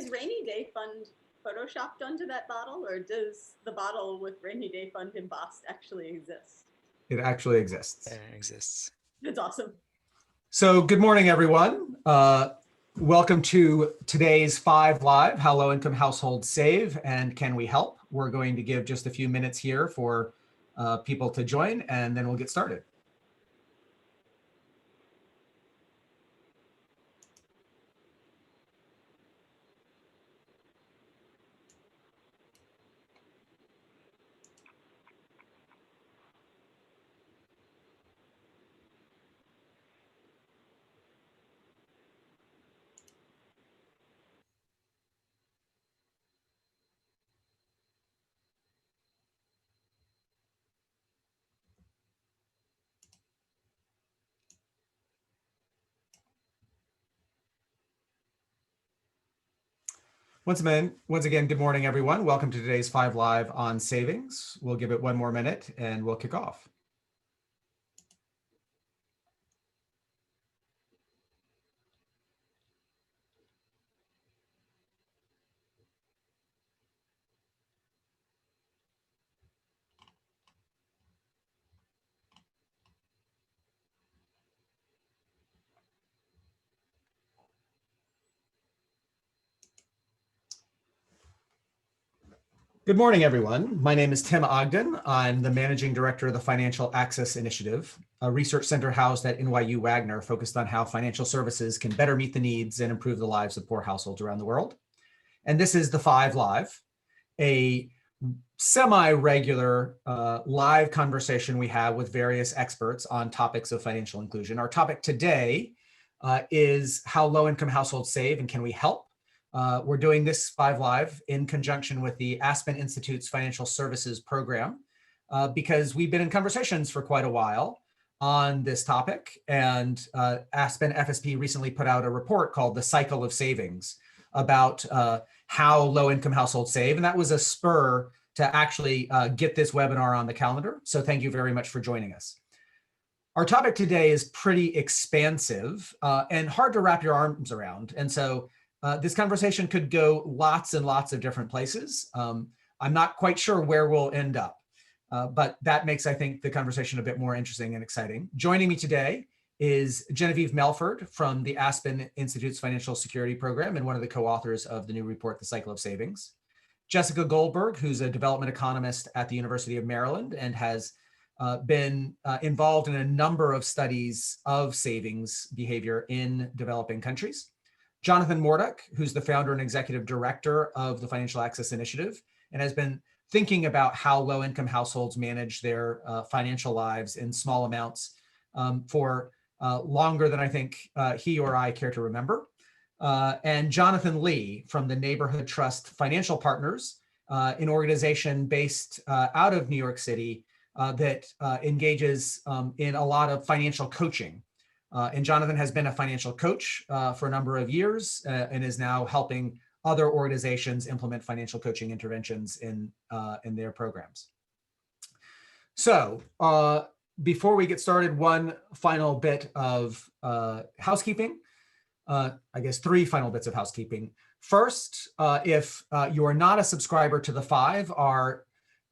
is rainy day fund photoshopped onto that bottle, or does the bottle with rainy day fund embossed actually exist? It actually exists. It exists. That's awesome. So good morning, everyone. Welcome to today's faiVLive, How Low-Income Households Save and Can We Help? We're going to give just a few minutes here for people to join, and then we'll get started. Once again, good morning, everyone. Welcome to today's faiVLive on savings. We'll give it one more minute and we'll kick off. Good morning, everyone. My name is Tim Ogden. I'm the Managing Director of the Financial Access Initiative, a research center housed at NYU Wagner focused on how financial services can better meet the needs and improve the lives of poor households around the world. And this is the faiVLive, a semi-regular live conversation we have with various experts on topics of financial inclusion. Our topic today is how low-income households save and can we help? We're doing this faiVLive in conjunction with the Aspen Institute's Financial Services Program because we've been in conversations for quite a while on this topic. And Aspen FSP recently put out a report called The Cycle of Savings about how low-income households save. And that was a spur to actually get this webinar on the calendar. So thank you very much for joining us. Our topic today is pretty expansive and hard to wrap your arms around. And so this conversation could go lots and lots of different places. I'm not quite sure where we'll end up, but that makes, I think, the conversation a bit more interesting and exciting. Joining me today is Genevieve Melford from the Aspen Institute's Financial Security Program and one of the co-authors of the new report, The Cycle of Savings. Jessica Goldberg, who's a development economist at the University of Maryland and has been involved in a number of studies of savings behavior in developing countries. Jonathan Morduck, who's the founder and executive director of the Financial Access Initiative and has been thinking about how low-income households manage their financial lives in small amounts for longer than I think he or I care to remember. And Jonathan Lee from the Neighborhood Trust Financial Partners, an organization based out of New York City that engages in a lot of financial coaching. And Jonathan has been a financial coach for a number of years and is now helping other organizations implement financial coaching interventions in their programs. So before we get started, one final bit of housekeeping. I guess three final bits of housekeeping. First, if you are not a subscriber to the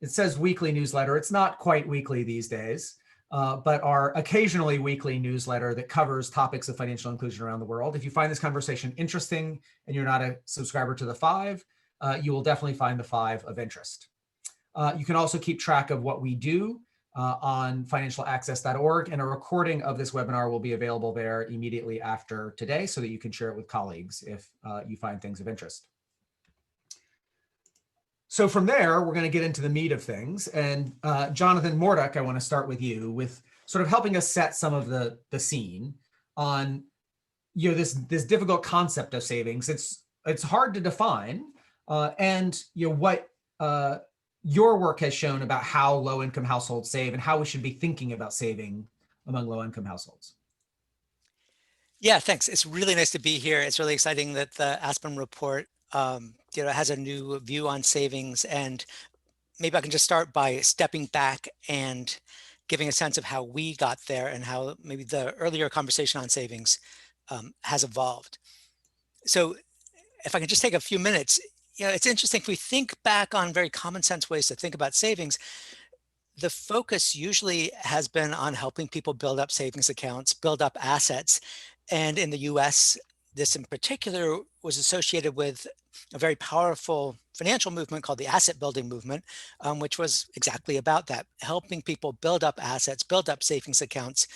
it says weekly newsletter. It's not quite weekly these days. But our occasionally weekly newsletter that covers topics of financial inclusion around the world. If you find this conversation interesting and you're not a subscriber to the Five, you will definitely find the Five of interest. You can also keep track of what we do on financialaccess.org, and a recording of this webinar will be available there immediately after today so that you can share it with colleagues if you find things of interest. So from there, we're going to get into the meat of things. And Jonathan Morduck, I want to start with you with sort of helping us set some of the scene on this difficult concept of savings. It's hard to define, and what your work has shown about how low-income households save and how we should be thinking about saving among low-income households. Yeah, thanks. It's really nice to be here. It's really exciting that the Aspen report has a new view on savings, and maybe I can just start by stepping back and giving a sense of how we got there and how maybe the earlier conversation on savings has evolved. So if I can just take a few minutes, it's interesting if we think back on very common sense ways to think about savings. The focus usually has been on helping people build up savings accounts, build up assets. And in the US, this in particular was associated with a very powerful financial movement called the asset building movement, which was exactly about that, helping people build up assets, build up savings accounts,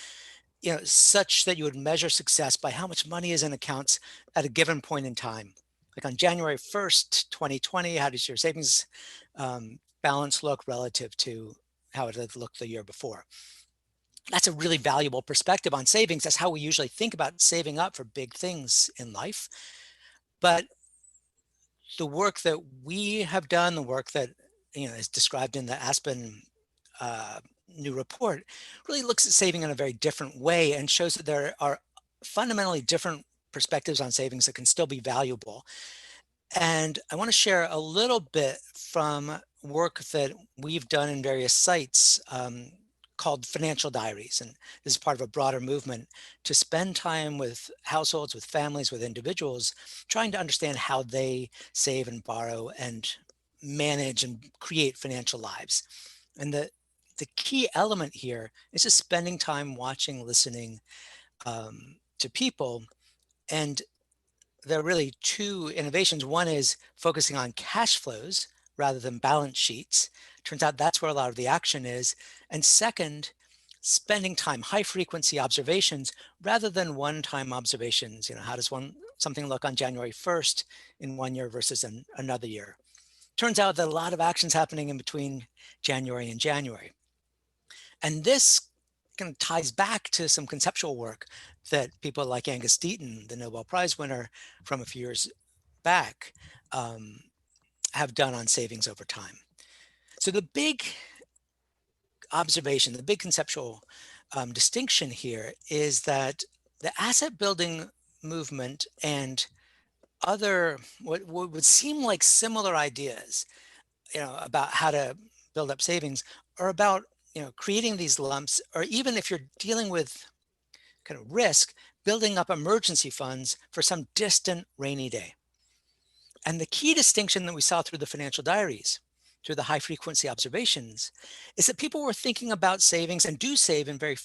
such that you would measure success by how much money is in accounts at a given point in time. Like on January 1st, 2020, how does your savings balance look relative to how it had looked the year before? That's a really valuable perspective on savings. That's how we usually think about saving up for big things in life. But the work that we have done, the work that is described in the Aspen new report, really looks at saving in a very different way and shows that there are fundamentally different perspectives on savings that can still be valuable. And I want to share a little bit from work that we've done in various sites called financial diaries. And this is part of a broader movement to spend time with households, with families, with individuals, trying to understand how they save and borrow and manage and create financial lives. And the key element here is just spending time watching, listening to people. And there are really two innovations. One is focusing on cash flows rather than balance sheets. Turns out that's where a lot of the action is. And second, spending time, high frequency observations rather than one-time observations. How does something look on January 1st in one year versus another year? Turns out that a lot of action's happening in between January and January. And this kind of ties back to some conceptual work that people like Angus Deaton, the Nobel Prize winner from a few years back, have done on savings over time. So the big observation, the big conceptual distinction here is that the asset building movement and other what would seem like similar ideas, about how to build up savings are about creating these lumps, or even if you're dealing with kind of risk, building up emergency funds for some distant rainy day. And the key distinction that we saw through the financial diaries, through the high frequency observations, is that people were thinking about savings and do save in very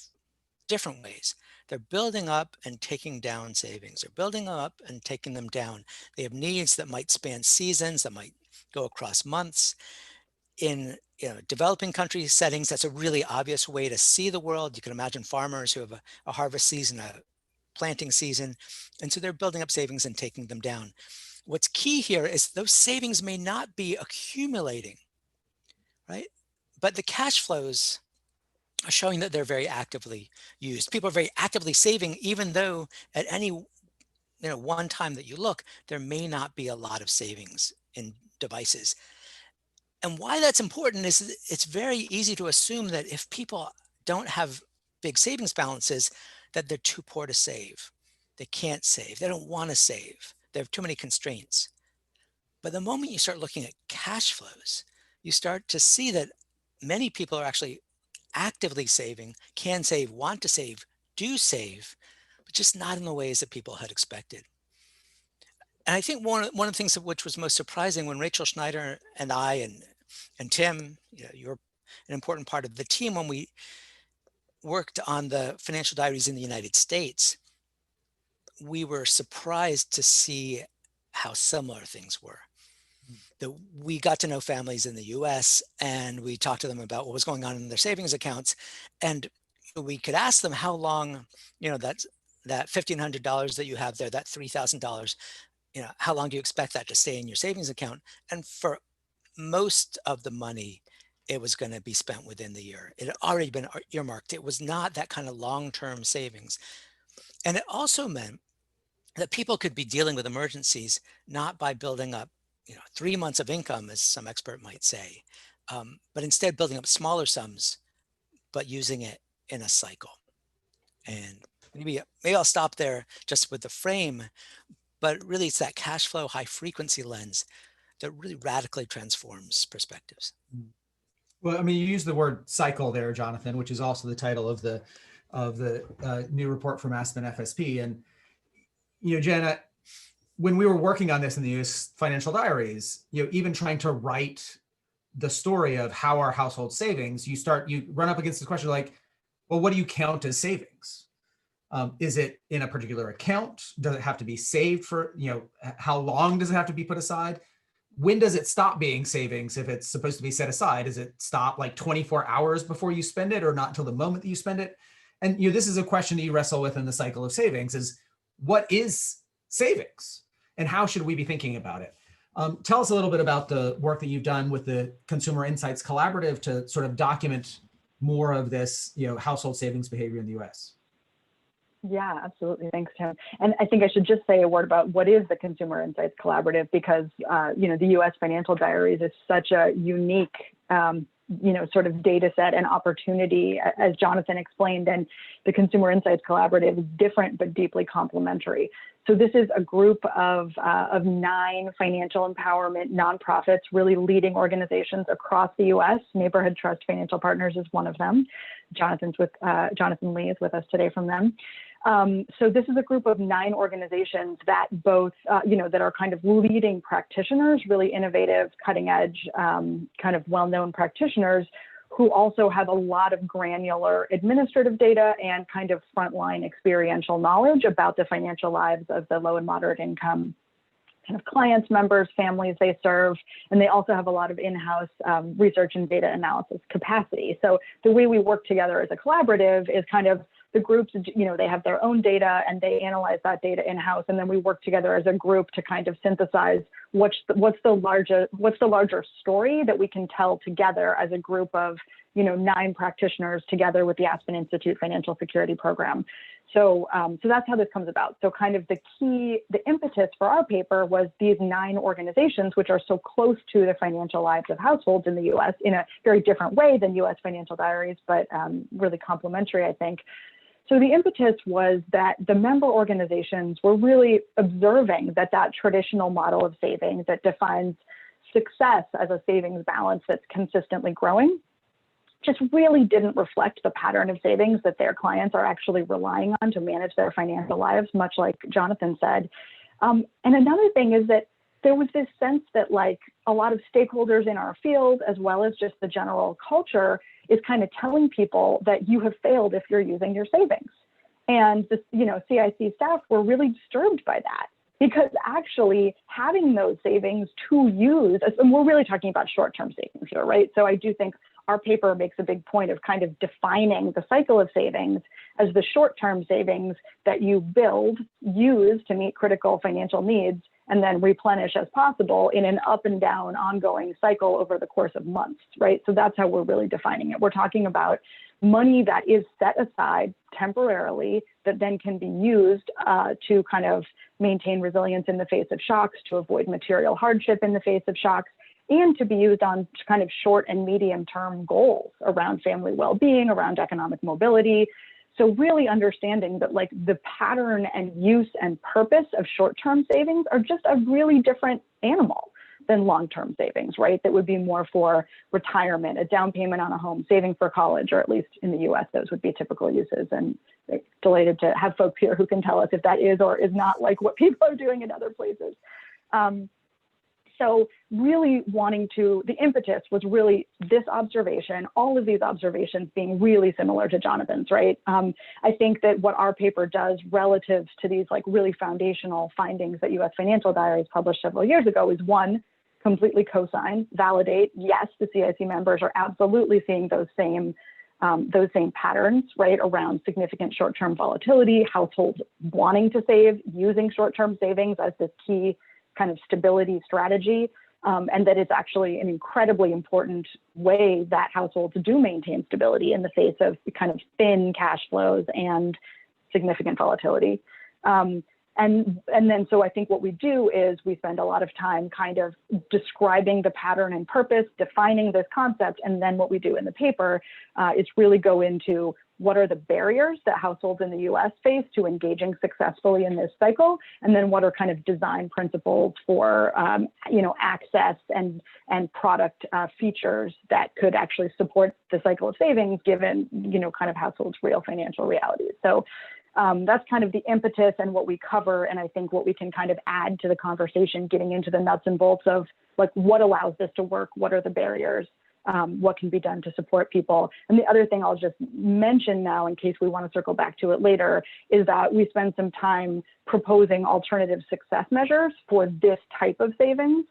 different ways. They're building up and taking down savings. They're building up and taking them down. They have needs that might span seasons, that might go across months. In developing country settings, that's a really obvious way to see the world. You can imagine farmers who have a harvest season, a planting season, and so they're building up savings and taking them down. What's key here is those savings may not be accumulating, right? But the cash flows are showing that they're very actively used. People are very actively saving, even though at any one time that you look, there may not be a lot of savings in devices. And why that's important is it's very easy to assume that if people don't have big savings balances, that they're too poor to save. They can't save. They don't want to save. They have too many constraints. But the moment you start looking at cash flows, you start to see that many people are actually actively saving, can save, want to save, do save, but just not in the ways that people had expected. And I think one of the things which was most surprising when Rachel Schneider and I and Tim, you're an important part of the team when we worked on the financial diaries in the United States, we were surprised to see how similar things were. That we got to know families in the US and we talked to them about what was going on in their savings accounts. And we could ask them how long, that $1,500 that you have there, that $3,000, how long do you expect that to stay in your savings account? And for most of the money, it was going to be spent within the year. It had already been earmarked. It was not that kind of long-term savings. And it also meant that people could be dealing with emergencies, not by building up 3 months of income, as some expert might say, but instead building up smaller sums, but using it in a cycle. And maybe I'll stop there just with the frame, but really it's that cash flow high frequency lens that really radically transforms perspectives. Well, I mean, you use the word cycle there, Jonathan, which is also the title of the new report from Aspen FSP. And Jenna, when we were working on this in the U.S. Financial Diaries, even trying to write the story of how our household savings, you run up against the question like, well, what do you count as savings? Is it in a particular account? Does it have to be saved for, how long does it have to be put aside? When does it stop being savings if it's supposed to be set aside? Does it stop like 24 hours before you spend it, or not until the moment that you spend it? And this is a question that you wrestle with in the cycle of savings: is what is savings and how should we be thinking about it? Tell us a little bit about the work that you've done with the Consumer Insights Collaborative to sort of document more of this, household savings behavior in the U.S. Yeah, absolutely. Thanks, Tim. And I think I should just say a word about what is the Consumer Insights Collaborative, because, the U.S. Financial Diaries is such a unique, sort of data set and opportunity, as Jonathan explained, and the Consumer Insights Collaborative is different but deeply complementary. So this is a group of 9 financial empowerment nonprofits, really leading organizations across the U.S. Neighborhood Trust Financial Partners is one of them. Jonathan Lee is with us today from them. So this is a group of 9 organizations that both, that are kind of leading practitioners, really innovative, cutting edge, kind of well-known practitioners who also have a lot of granular administrative data and kind of frontline experiential knowledge about the financial lives of the low and moderate income kind of clients, members, families they serve. And they also have a lot of in-house research and data analysis capacity. So the way we work together as a collaborative is kind of the groups, they have their own data and they analyze that data in-house. And then we work together as a group to kind of synthesize what's the larger story that we can tell together as a group of, 9 practitioners together with the Aspen Institute Financial Security Program. So that's how this comes about. So kind of the impetus for our paper was these 9 organizations, which are so close to the financial lives of households in the U.S. in a very different way than U.S. Financial Diaries, but really complementary, I think. So the impetus was that the member organizations were really observing that traditional model of savings that defines success as a savings balance that's consistently growing just really didn't reflect the pattern of savings that their clients are actually relying on to manage their financial lives, much like Jonathan said. And another thing is that there was this sense that like a lot of stakeholders in our field, as well as just the general culture, is kind of telling people that you have failed if you're using your savings. And the CIC staff were really disturbed by that, because actually having those savings to use, and we're really talking about short-term savings here, right? So I do think our paper makes a big point of kind of defining the cycle of savings as the short-term savings that you build, use to meet critical financial needs, and then replenish as possible in an up and down ongoing cycle over the course of months, right? So that's how we're really defining it. We're talking about money that is set aside temporarily that then can be used to kind of maintain resilience in the face of shocks, to avoid material hardship in the face of shocks, and to be used on kind of short and medium term goals around family well-being, around economic mobility. So really understanding that like the pattern and use and purpose of short-term savings are just a really different animal than long-term savings, right? That would be more for retirement, a down payment on a home, saving for college, or at least in the US, those would be typical uses. And delighted to have folks here who can tell us if that is or is not like what people are doing in other places. So really the impetus was really this observation, all of these observations being really similar to Jonathan's, right? I think that what our paper does relative to these like really foundational findings that U.S. Financial Diaries published several years ago is, one, completely co-sign, validate, yes, the CIC members are absolutely seeing those same patterns, right, around significant short-term volatility, households wanting to save, using short-term savings as this key kind of stability strategy, and that it's actually an incredibly important way that households do maintain stability in the face of kind of thin cash flows and significant volatility. And then so I think what we do is we spend a lot of time kind of describing the pattern and purpose, defining this concept, and then what we do in the paper is really go into what are the barriers that households in the US face to engaging successfully in this cycle, and then what are kind of design principles for access and product features that could actually support the cycle of savings given kind of households' real financial realities. So That's kind of the impetus and what we cover, and I think what we can kind of add to the conversation, getting into the nuts and bolts of like what allows this to work, what are the barriers, what can be done to support people. And the other thing I'll just mention now, in case we want to circle back to it later, is that we spend some time proposing alternative success measures for this type of savings,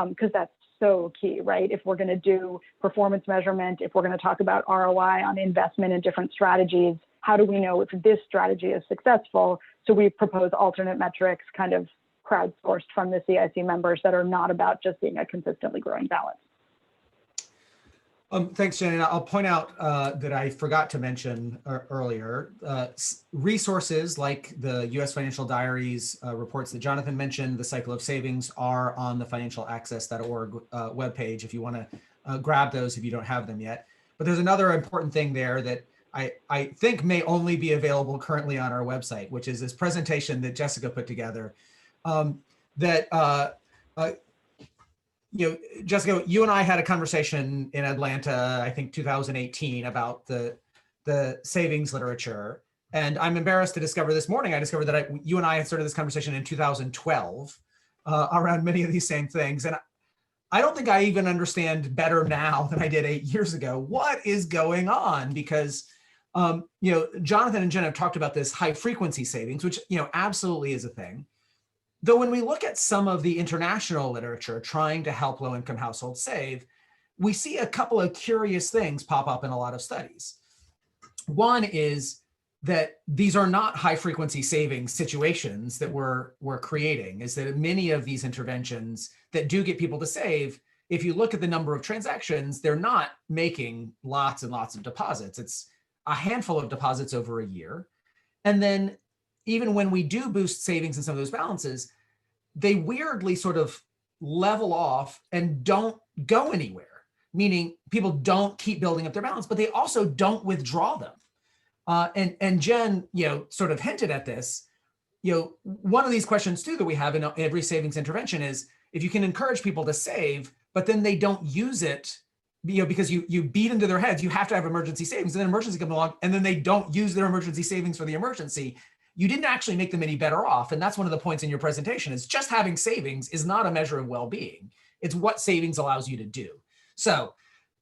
because that's so key, right? If we're going to do performance measurement, if we're going to talk about ROI on investment in different strategies, how do we know if this strategy is successful? So we propose alternate metrics kind of crowdsourced from the CIC members that are not about just being a consistently growing balance. Thanks, Jen. And I'll point out that I forgot to mention earlier, resources like the U.S. Financial Diaries reports that Jonathan mentioned, the Cycle of Savings, are on the financialaccess.org webpage if you want to grab those if you don't have them yet. But there's another important thing there that I think may only be available currently on our website, which is this presentation that Jessica put together Jessica, you and I had a conversation in Atlanta, I think 2018, about the savings literature. And I'm embarrassed to discover this morning, I discovered that you and I had started this conversation in 2012 around many of these same things. And I don't think I even understand better now than I did 8 years ago what is going on, because Jonathan and Jen have talked about this high frequency savings, which absolutely is a thing. Though when we look at some of the international literature trying to help low-income households save, we see a couple of curious things pop up in a lot of studies. One is that these are not high-frequency savings situations that we're creating, is that many of these interventions that do get people to save, if you look at the number of transactions, they're not making lots and lots of deposits. It's a handful of deposits over a year. And then even when we do boost savings in some of those balances, they weirdly sort of level off and don't go anywhere, meaning people don't keep building up their balance, but they also don't withdraw them. And Jen, sort of hinted at this. One of these questions too that we have in every savings intervention is if you can encourage people to save, but then they don't use it, because you beat into their heads, you have to have emergency savings, and then emergency comes along, and then they don't use their emergency savings for the emergency. You didn't actually make them any better off. And that's one of the points in your presentation, is just having savings is not a measure of well-being. It's what savings allows you to do. So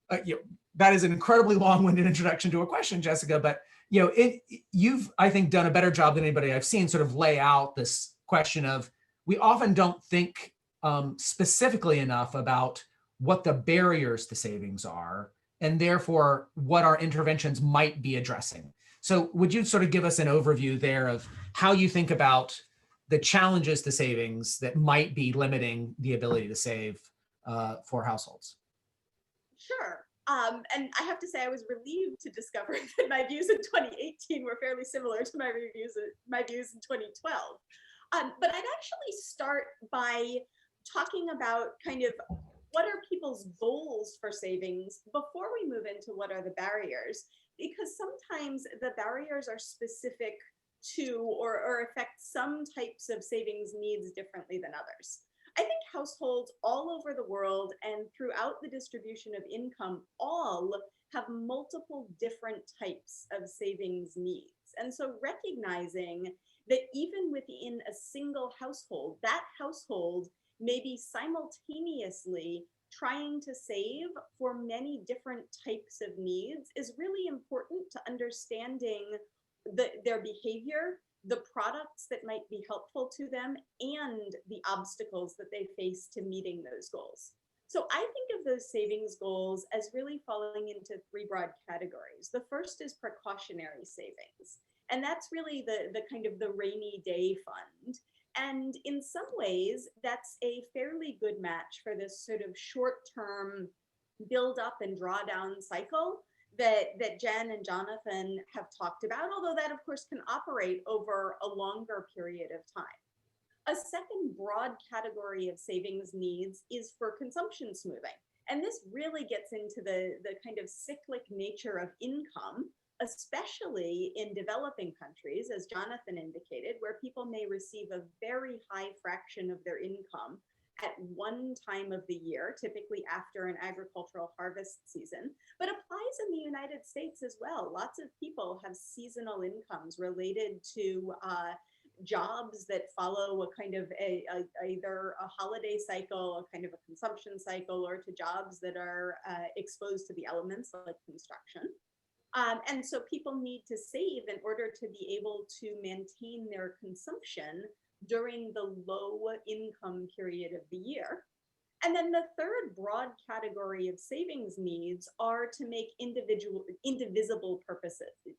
that is an incredibly long-winded introduction to a question, Jessica, but you've, I think, done a better job than anybody I've seen sort of lay out this question of, we often don't think specifically enough about what the barriers to savings are, and therefore what our interventions might be addressing. So would you sort of give us an overview there of how you think about the challenges to savings that might be limiting the ability to save for households? Sure. And I have to say, I was relieved to discover that my views in 2018 were fairly similar to my views in 2012. But I'd actually start by talking about kind of what are people's goals for savings before we move into what are the barriers, because sometimes the barriers are specific to or affect some types of savings needs differently than others. I think households all over the world and throughout the distribution of income all have multiple different types of savings needs. And so recognizing that even within a single household, that household may be simultaneously trying to save for many different types of needs is really important to understanding their behavior, the products that might be helpful to them, and the obstacles that they face to meeting those goals. So I think of those savings goals as really falling into three broad categories. The first is precautionary savings, and that's really the kind of the rainy day fund. And in some ways, that's a fairly good match for this sort of short-term build up and drawdown cycle that Jen and Jonathan have talked about, although that of course can operate over a longer period of time. A second broad category of savings needs is for consumption smoothing. And this really gets into the kind of cyclic nature of income, especially in developing countries, as Jonathan indicated, where people may receive a very high fraction of their income at one time of the year, typically after an agricultural harvest season, but applies in the United States as well. Lots of people have seasonal incomes related to jobs that follow a kind of either a holiday cycle, a kind of a consumption cycle, or to jobs that are exposed to the elements like construction. And so people need to save in order to be able to maintain their consumption during the low income period of the year. And then the third broad category of savings needs are to make indivisible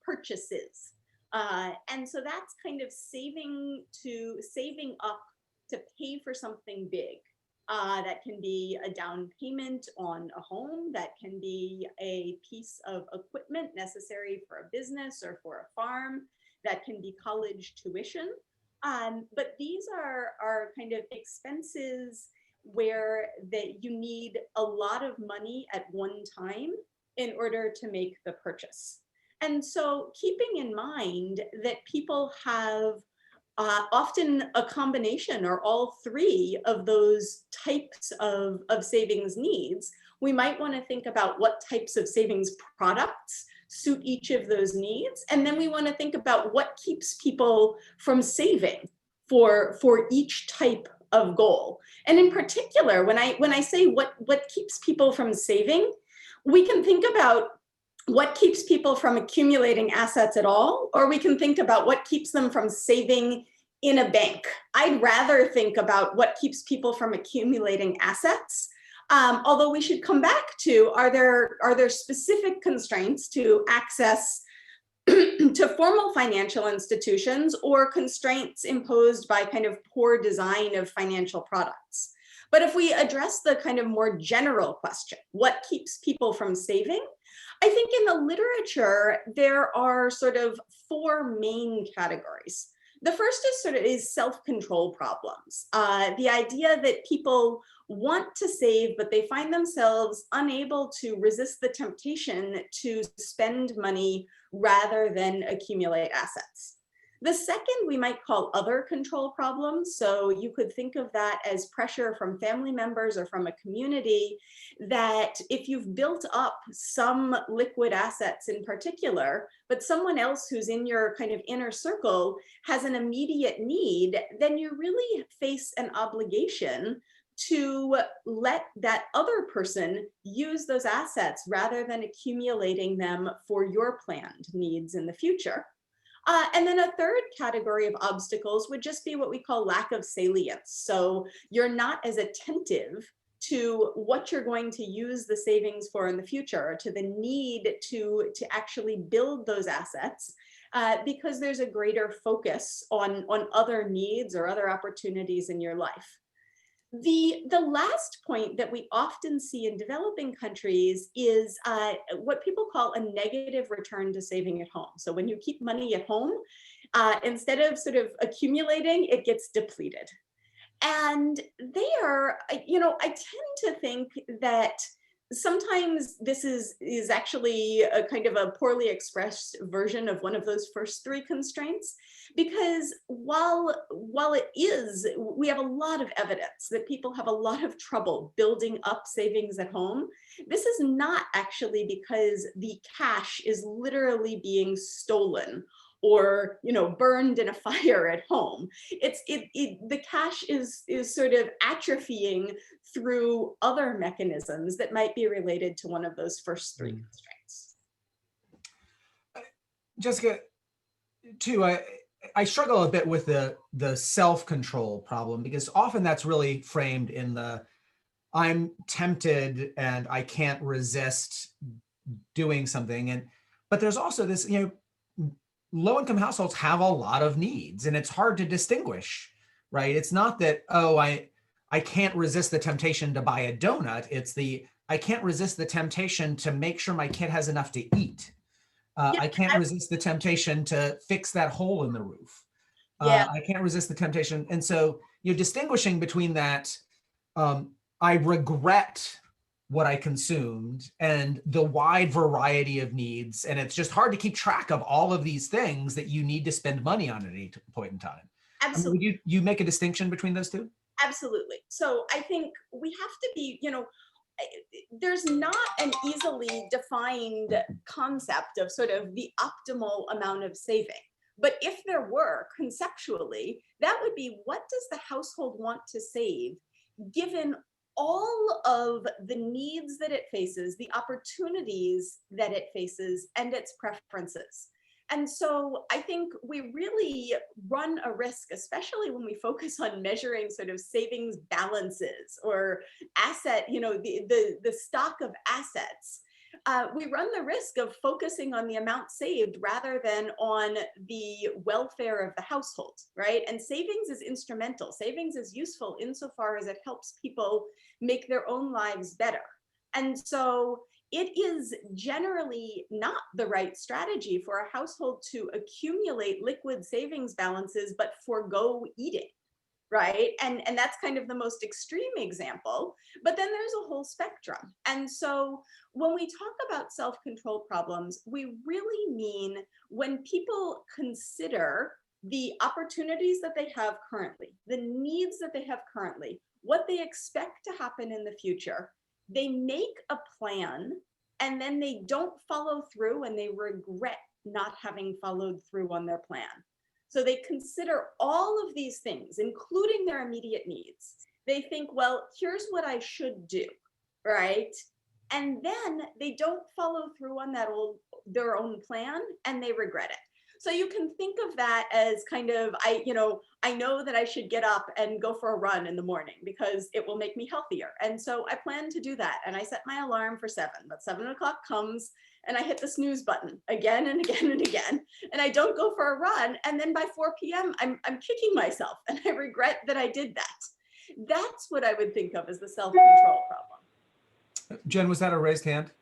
purchases. And so that's kind of saving up to pay for something big. That can be a down payment on a home, that can be a piece of equipment necessary for a business or for a farm, that can be college tuition. But these are kind of expenses where that you need a lot of money at one time in order to make the purchase. And so keeping in mind that people have often a combination or all three of those types of savings needs, we might want to think about what types of savings products suit each of those needs. And then we want to think about what keeps people from saving for each type of goal. And in particular, when I say what keeps people from saving, we can think about what keeps people from accumulating assets at all, or we can think about what keeps them from saving in a bank. I'd rather think about what keeps people from accumulating assets. Although we should come back to, are there specific constraints to access to formal financial institutions, or constraints imposed by kind of poor design of financial products? But if we address the kind of more general question, what keeps people from saving? I think in the literature, there are sort of four main categories. The first is self-control problems. The idea that people want to save, but they find themselves unable to resist the temptation to spend money rather than accumulate assets. The second we might call other control problems. So you could think of that as pressure from family members or from a community that if you've built up some liquid assets in particular, but someone else who's in your kind of inner circle has an immediate need, then you really face an obligation to let that other person use those assets rather than accumulating them for your planned needs in the future. And then a third category of obstacles would just be what we call lack of salience. So you're not as attentive to what you're going to use the savings for in the future, or to the need to actually build those assets, because there's a greater focus on other needs or other opportunities in your life. The last point that we often see in developing countries is what people call a negative return to saving at home. So when you keep money at home, instead of sort of accumulating, it gets depleted. And there, I tend to think that sometimes this is actually a kind of a poorly expressed version of one of those first three constraints, because while we have a lot of evidence that people have a lot of trouble building up savings at home, this is not actually because the cash is literally being stolen or burned in a fire at home. The cash is sort of atrophying through other mechanisms that might be related to one of those first three constraints. Jessica, too, I struggle a bit with the self-control problem, because often that's really framed in the I'm tempted and I can't resist doing something. But there's also this, low-income households have a lot of needs, and it's hard to distinguish, right? It's not that, I can't resist the temptation to buy a donut. It's I can't resist the temptation to make sure my kid has enough to eat. I can't resist the temptation to fix that hole in the roof. I can't resist the temptation. And so you're distinguishing between that, I regret what I consumed, and the wide variety of needs. And it's just hard to keep track of all of these things that you need to spend money on at any point in time. Absolutely. Would you make a distinction between those two? Absolutely. So I think we have to be, there's not an easily defined concept of sort of the optimal amount of saving. But if there were, conceptually, that would be, what does the household want to save given all of the needs that it faces, the opportunities that it faces, and its preferences? And so I think we really run a risk, especially when we focus on measuring sort of savings balances or asset, the stock of assets. We run the risk of focusing on the amount saved rather than on the welfare of the household, right? And savings is instrumental. Savings is useful insofar as it helps people make their own lives better. And so it is generally not the right strategy for a household to accumulate liquid savings balances, but forego eating, right? And that's kind of the most extreme example, but then there's a whole spectrum. And so when we talk about self-control problems, we really mean when people consider the opportunities that they have currently, the needs that they have currently, what they expect to happen in the future, they make a plan and then they don't follow through and they regret not having followed through on their plan. So they consider all of these things, including their immediate needs. They think, well, here's what I should do, right? And then they don't follow through on their own plan and they regret it. So you can think of that as kind of, I know that I should get up and go for a run in the morning because it will make me healthier. And so I plan to do that. And I set my alarm for 7, but 7 o'clock comes and I hit the snooze button again and again and again. And I don't go for a run. And then by 4 p.m., I'm kicking myself and I regret that I did that. That's what I would think of as the self-control problem. Jen, was that a raised hand?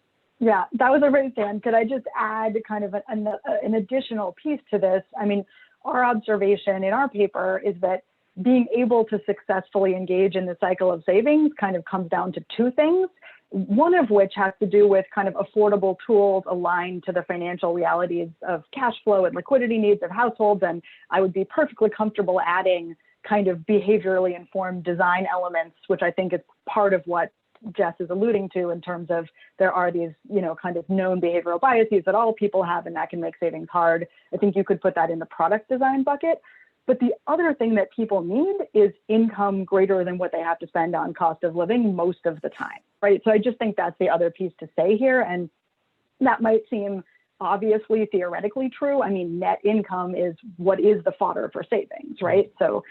Yeah, that was a raised hand. Could I just add kind of an additional piece to this? I mean, our observation in our paper is that being able to successfully engage in the cycle of savings kind of comes down to 2 things. One of which has to do with kind of affordable tools aligned to the financial realities of cash flow and liquidity needs of households. And I would be perfectly comfortable adding kind of behaviorally informed design elements, which I think is part of what Jess is alluding to in terms of there are these, kind of known behavioral biases that all people have, and that can make savings hard. I think you could put that in the product design bucket. But the other thing that people need is income greater than what they have to spend on cost of living most of the time, right? So I just think that's the other piece to say here. And that might seem obviously theoretically true. I mean, net income is what is the fodder for savings, right? So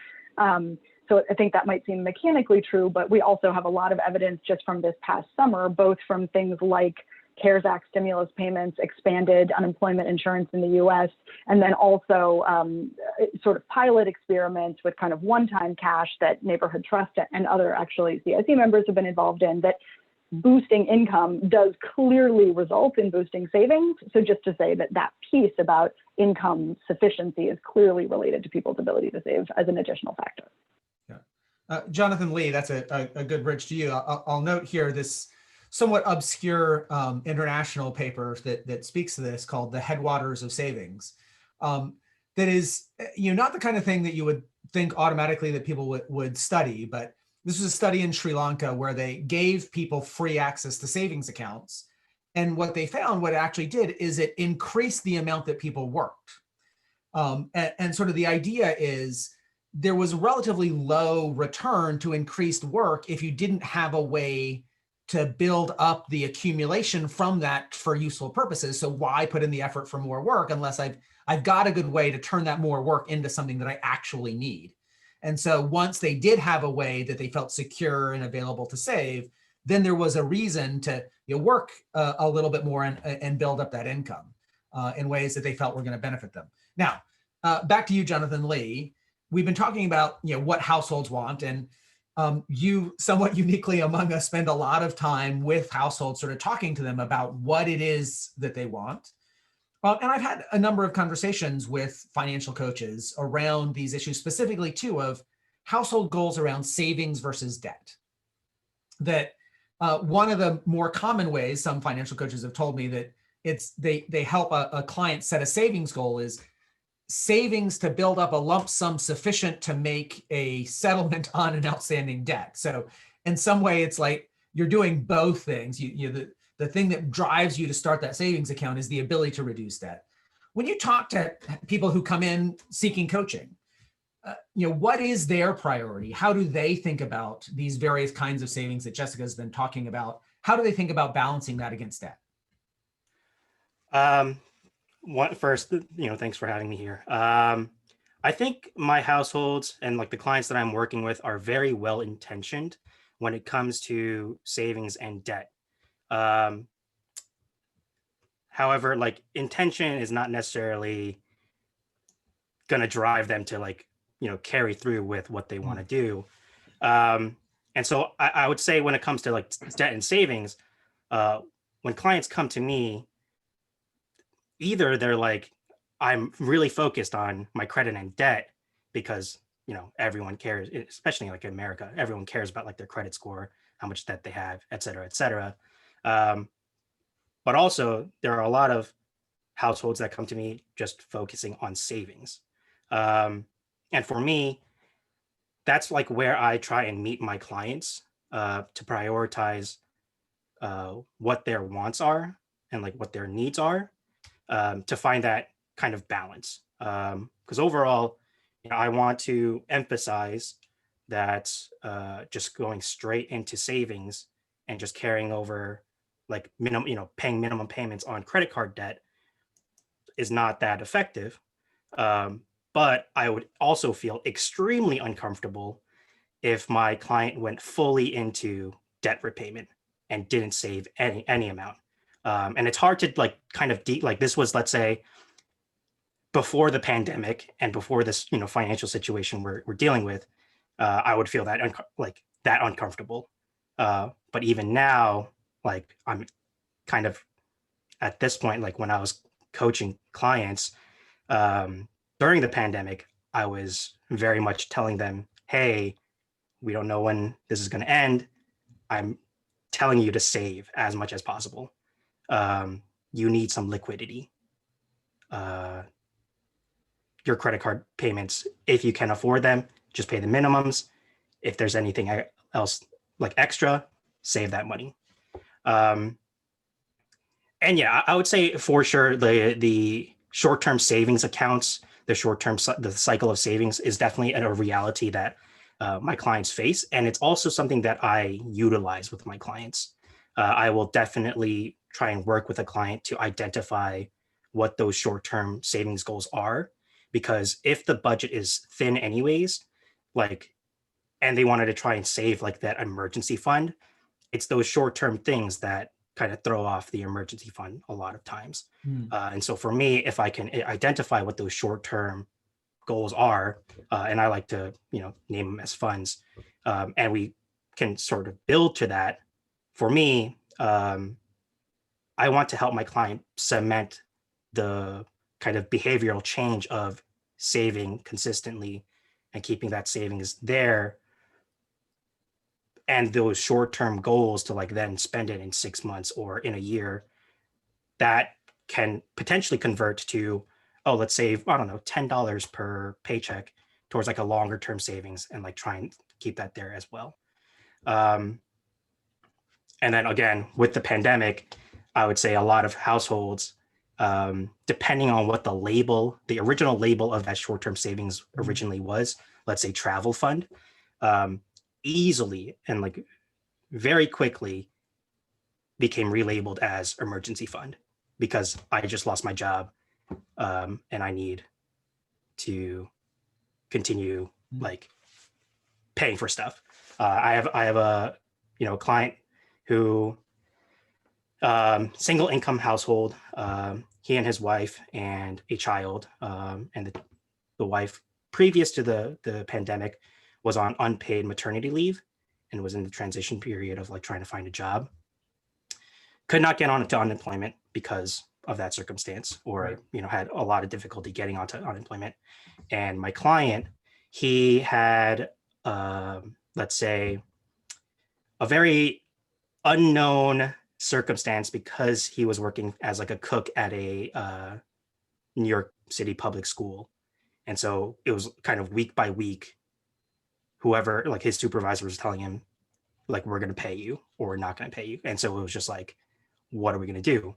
I think that might seem mechanically true, but we also have a lot of evidence just from this past summer, both from things like CARES Act stimulus payments, expanded unemployment insurance in the US, and then also sort of pilot experiments with kind of one-time cash that Neighborhood Trust and other actually CIC members have been involved in, that boosting income does clearly result in boosting savings. So just to say that piece about income sufficiency is clearly related to people's ability to save as an additional factor. Jonathan Lee, that's a good bridge to you. I'll note here this somewhat obscure international paper that speaks to this called The Headwaters of Savings. That is, not the kind of thing that you would think automatically that people would study, but this was a study in Sri Lanka where they gave people free access to savings accounts. And what they found, what it actually did is it increased the amount that people worked. And sort of the idea is, there was a relatively low return to increased work if you didn't have a way to build up the accumulation from that for useful purposes. So why put in the effort for more work unless I've got a good way to turn that more work into something that I actually need? And so once they did have a way that they felt secure and available to save, then there was a reason to work a little bit more and build up that income in ways that they felt were going to benefit them. Now, back to you, Jonathan Lee. We've been talking about what households want, and you somewhat uniquely among us spend a lot of time with households sort of talking to them about what it is that they want. And I've had a number of conversations with financial coaches around these issues, specifically too of household goals around savings versus debt. That one of the more common ways some financial coaches have told me that they help a client set a savings goal is savings to build up a lump sum sufficient to make a settlement on an outstanding debt. So in some way, it's like you're doing both things. The thing that drives you to start that savings account is the ability to reduce debt. When you talk to people who come in seeking coaching, what is their priority? How do they think about these various kinds of savings that Jessica's been talking about? How do they think about balancing that against debt? First, thanks for having me here. I think my households and like the clients that I'm working with are very well intentioned when it comes to savings and debt. However, like intention is not necessarily going to drive them to carry through with what they want to do. And so I would say when it comes to like debt and savings, when clients come to me, either they're like, I'm really focused on my credit and debt because, everyone cares, especially like in America, everyone cares about like their credit score, how much debt they have, et cetera, et cetera. But also there are a lot of households that come to me just focusing on savings. And for me, that's like where I try and meet my clients to prioritize what their wants are and like what their needs are, to find that kind of balance. Because overall, I want to emphasize that just going straight into savings and just carrying over like paying minimum payments on credit card debt is not that effective. But I would also feel extremely uncomfortable if my client went fully into debt repayment and didn't save any amount. And it's hard to like kind of this was, let's say, before the pandemic and before this financial situation we're dealing with. I would feel that uncomfortable. But even now, like I'm kind of at this point, like when I was coaching clients during the pandemic, I was very much telling them, hey, we don't know when this is going to end. I'm telling you to save as much as possible. You need some liquidity. Your credit card payments, if you can afford them, just pay the minimums. If there's anything else like extra, save that money. And yeah, I would say for sure the short-term savings accounts, the cycle of savings is definitely a reality that my clients face. And it's also something that I utilize with my clients. I will definitely try and work with a client to identify what those short-term savings goals are. Because if the budget is thin anyways, and they wanted to try and save like that emergency fund, it's those short-term things that kind of throw off the emergency fund a lot of times. And so for me, if I can identify what those short-term goals are, and I like to, name them as funds, and we can sort of build to that. For me, I want to help my client cement the kind of behavioral change of saving consistently and keeping that savings there, and those short-term goals to then spend it in 6 months or in a year, that can potentially convert to, oh, let's save, I don't know, $10 per paycheck towards a longer term savings, and try and keep that there as well. And then again, with the pandemic, I would say a lot of households, depending on what the original label of that short-term savings originally was, let's say travel fund, easily and very quickly became relabeled as emergency fund, because I just lost my job, and I need to continue paying for stuff. I have a client who, single income household, he and his wife and a child, and the wife, previous to the pandemic, was on unpaid maternity leave and was in the transition period of trying to find a job. Could not get onto unemployment because of that circumstance, or Right. Had a lot of difficulty getting onto unemployment. And my client, he had, let's say, a very unknown circumstance because he was working as a cook at a New York city public school. And so it was kind of week by week, whoever, like his supervisor was telling him, like, we're going to pay you or we're not going to pay you. And so it was just like, what are we going to do?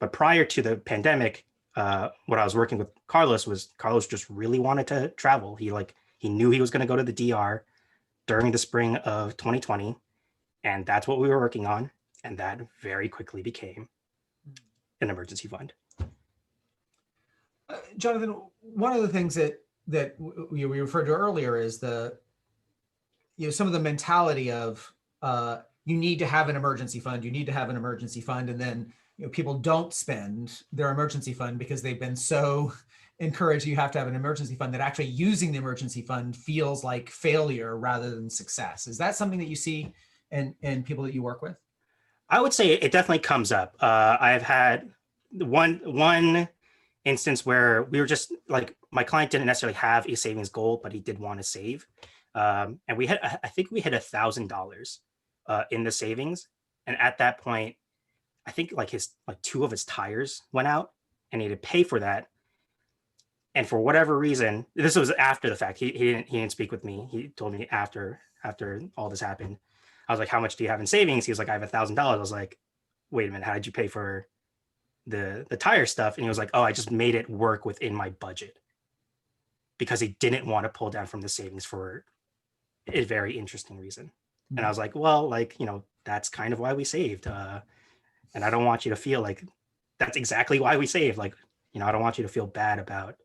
But prior to the pandemic, what I was working with Carlos just really wanted to travel. He knew he was going to go to the DR during the spring of 2020. And that's what we were working on. And that very quickly became an emergency fund. Jonathan, one of the things that we referred to earlier is some of the mentality of you need to have an emergency fund. You need to have an emergency fund, and then people don't spend their emergency fund because they've been so encouraged you have to have an emergency fund that actually using the emergency fund feels like failure rather than success. Is that something that you see in people that you work with? I would say it definitely comes up. I've had one instance where we were just like, my client didn't necessarily have a savings goal, but he did want to save. And I think we hit $1,000 in the savings. And at that point, I think like two of his tires went out and he had to pay for that. And for whatever reason, this was after the fact. He didn't speak with me. He told me after all this happened. I was like, how much do you have in savings? He was like, I have $1,000. I was like, wait a minute, how did you pay for the tire stuff? And he was like, oh, I just made it work within my budget, because he didn't want to pull down from the savings for a very interesting reason. And I was like, well, that's kind of why we saved. And I don't want you to feel like that's exactly why we saved. I don't want you to feel bad about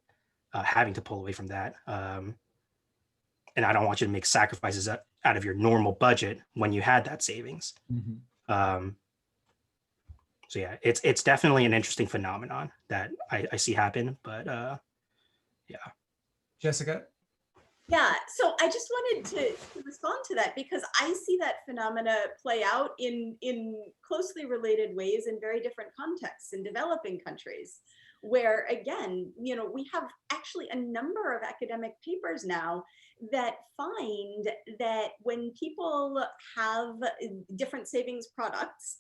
having to pull away from that. And I don't want you to make sacrifices out of your normal budget when you had that savings. Mm-hmm. So yeah, it's definitely an interesting phenomenon that I see happen, but yeah. Jessica? Yeah, so I just wanted to respond to that, because I see that phenomena play out in closely related ways in very different contexts in developing countries, where again, we have actually a number of academic papers now that find that when people have different savings products,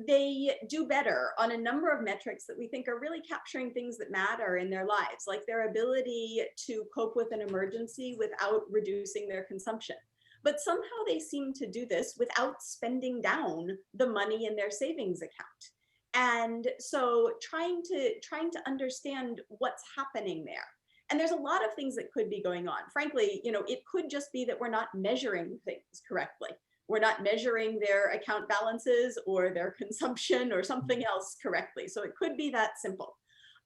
they do better on a number of metrics that we think are really capturing things that matter in their lives, like their ability to cope with an emergency without reducing their consumption. But somehow they seem to do this without spending down the money in their savings account. And so trying to understand what's happening there. And there's a lot of things that could be going on. Frankly, it could just be that we're not measuring things correctly. We're not measuring their account balances or their consumption or something else correctly. So it could be that simple.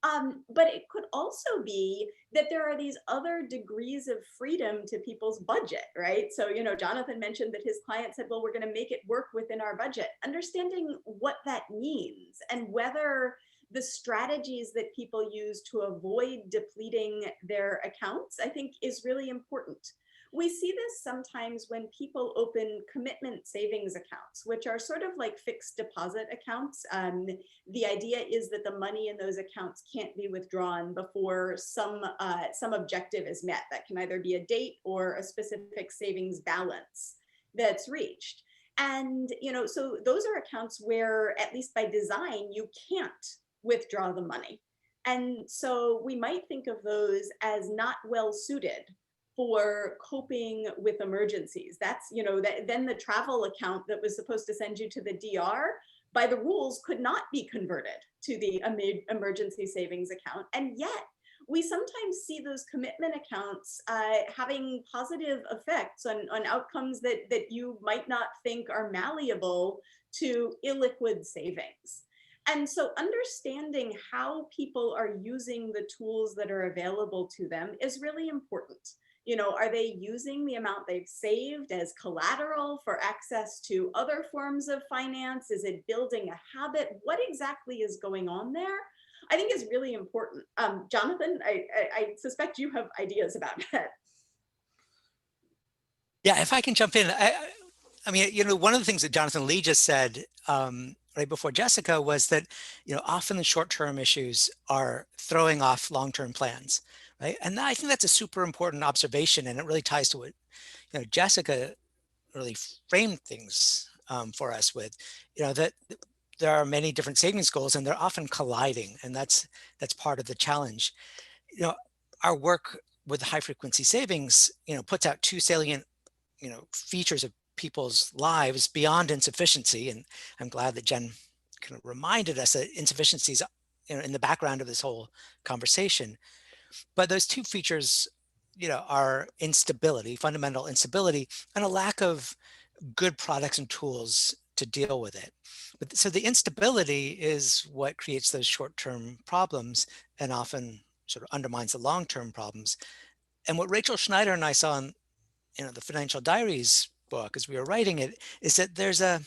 But it could also be that there are these other degrees of freedom to people's budget, right? So, Jonathan mentioned that his client said, well, we're going to make it work within our budget. Understanding what that means and whether the strategies that people use to avoid depleting their accounts, I think, is really important. We see this sometimes when people open commitment savings accounts, which are sort of like fixed deposit accounts. The idea is that the money in those accounts can't be withdrawn before some objective is met. That can either be a date or a specific savings balance that's reached. And, so those are accounts where, at least by design, you can't withdraw the money. And so we might think of those as not well suited for coping with emergencies. That's, then the travel account that was supposed to send you to the DR, by the rules, could not be converted to the emergency savings account. And yet we sometimes see those commitment accounts having positive effects on outcomes that you might not think are malleable to illiquid savings. And so understanding how people are using the tools that are available to them is really important. Are they using the amount they've saved as collateral for access to other forms of finance? Is it building a habit? What exactly is going on there? I think is really important. Jonathan, I suspect you have ideas about that. Yeah, if I can jump in. I mean, one of the things that Jonathan Lee just said right before Jessica was that, often the short-term issues are throwing off long-term plans, right? And I think that's a super important observation, and it really ties to what, Jessica really framed things for us with, that there are many different savings goals and they're often colliding, and that's part of the challenge. You know, our work with high frequency savings, puts out two salient, features of people's lives beyond insufficiency. And I'm glad that Jen kind of reminded us that insufficiency is, in the background of this whole conversation. But those two features, are instability, fundamental instability, and a lack of good products and tools to deal with it. But so the instability is what creates those short-term problems and often sort of undermines the long-term problems. And what Rachel Schneider and I saw in, the Financial Diaries book as we were writing it, is that there's that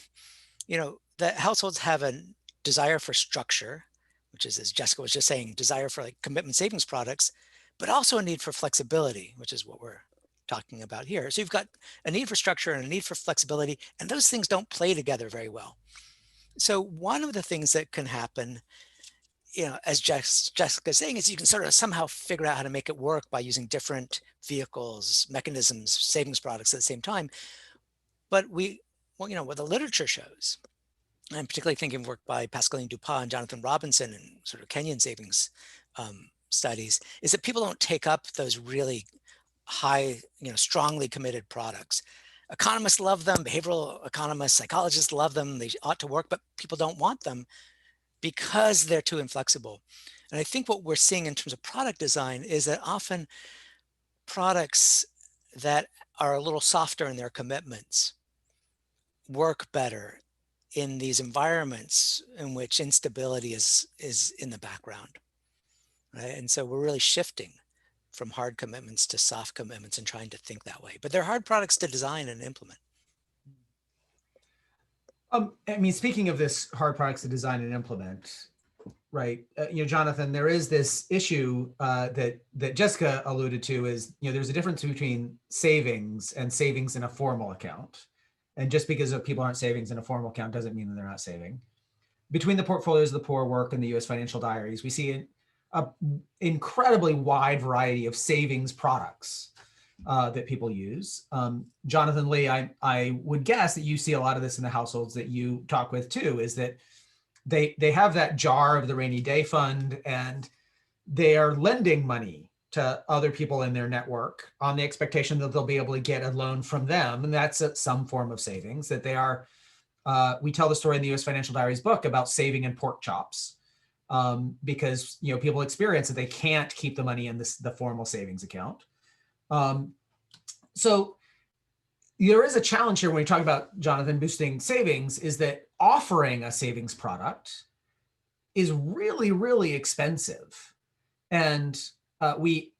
households have a desire for structure, which is, as Jessica was just saying, desire for like commitment savings products, but also a need for flexibility, which is what we're talking about here. So you've got a need for structure and a need for flexibility, and those things don't play together very well. So one of the things that can happen, as Jessica's saying, is you can sort of somehow figure out how to make it work by using different vehicles, mechanisms, savings products at the same time. But what the literature shows, and I'm particularly thinking of work by Pascaline Dupont and Jonathan Robinson and sort of Kenyan savings studies, is that people don't take up those really high, strongly committed products. Economists love them, behavioral economists, psychologists love them, they ought to work, but people don't want them because they're too inflexible. And I think what we're seeing in terms of product design is that often products that are a little softer in their commitments work better in these environments in which instability is in the background, right? And so we're really shifting from hard commitments to soft commitments and trying to think that way. But they're hard products to design and implement. Speaking of this hard products to design and implement, right? Jonathan, there is this issue that Jessica alluded to is, there's a difference between savings and savings in a formal account. And just because people aren't savings in a formal account doesn't mean that they're not saving. Between the portfolios of the poor work and the U.S. Financial Diaries, we see an incredibly wide variety of savings products that people use. Jonathan Lee, I would guess that you see a lot of this in the households that you talk with too, is that they have that jar of the rainy day fund and they are lending money to other people in their network on the expectation that they'll be able to get a loan from them. And that's some form of savings that they are. We tell the story in the U.S. Financial Diaries book about saving in pork chops because, people experience that they can't keep the money in the formal savings account. So there is a challenge here when we talk about, Jonathan, boosting savings, is that offering a savings product is really, really expensive. And we